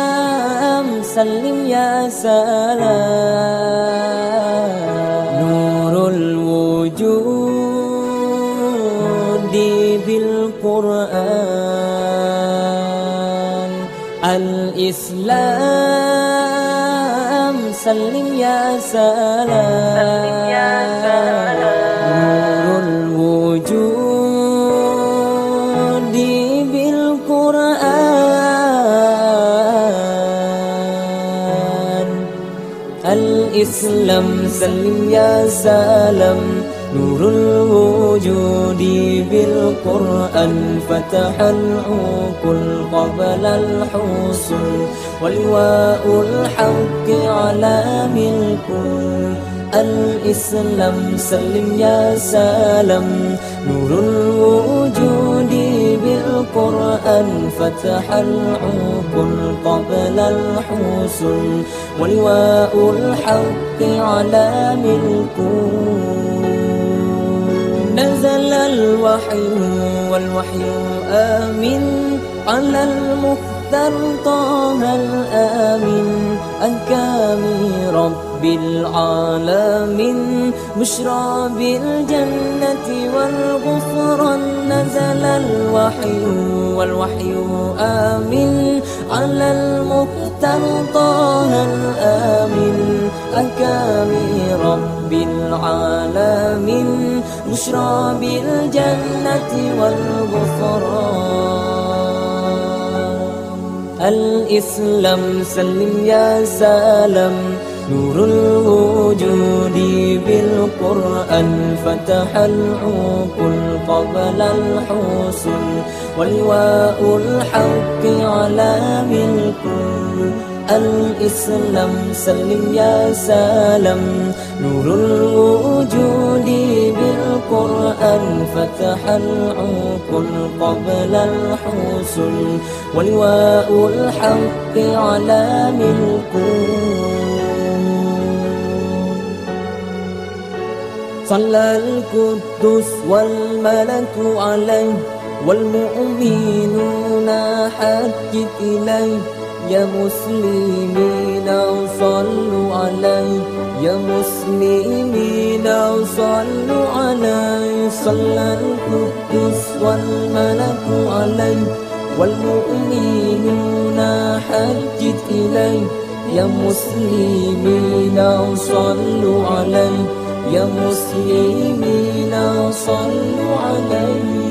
الإسلام سلم يا سلام نور الوجود بالقرآن الإسلام سلم يا سلام نور الوجود بالقرآن الإسلام سلم يا سلام نور الوجود بالقرآن فتح العقول قبل الحصول ولواء الحق على الكل الإسلام سلم يا سلام نور الوجود بالقرآن فتح العقول قبل الحصول ولواء الحق على الكل نزل الوحي والوحي آمن على المختار طه الآمن أكامي رب العالمين بشرى بالجنة والغفران نزل الوحي والوحي آمن على المختار طه الآمن أكامي رب العالمين بشرى بالجنة والغفران الإسلام سلم يا سلام نور الوجود بالقرآن فتح العقول قبل الحصول ولواء الحق على الكل الإسلام سلم يا سلام نور الوجود بالقرآن فتح العقول قبل الحصول ولواء الحق على الكل صلى القدوس والملك عليه والمؤمنون حجت إليه يا مسلمين صلوا عليه يا مسلمين صلوا عليه صلى القدوس والملك عليه والمؤمنون حجت إليه يا مسلمين صلوا عليه يا مسلمين صلوا عليه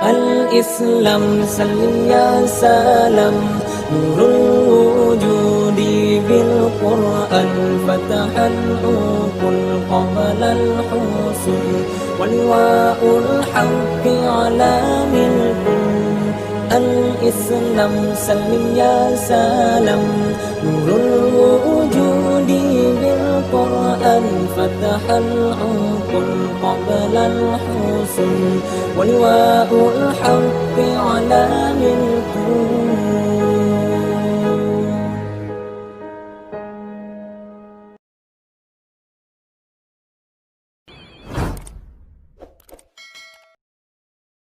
الإسلام سلم يا سلام نور الوجود بالقرآن فتح العقول قبل الحصول ولواء الحق على الكل الإسلام سلم يا سلام نور الوجود بالقرآن فتح العقول قبل الحصول ولواء الحق على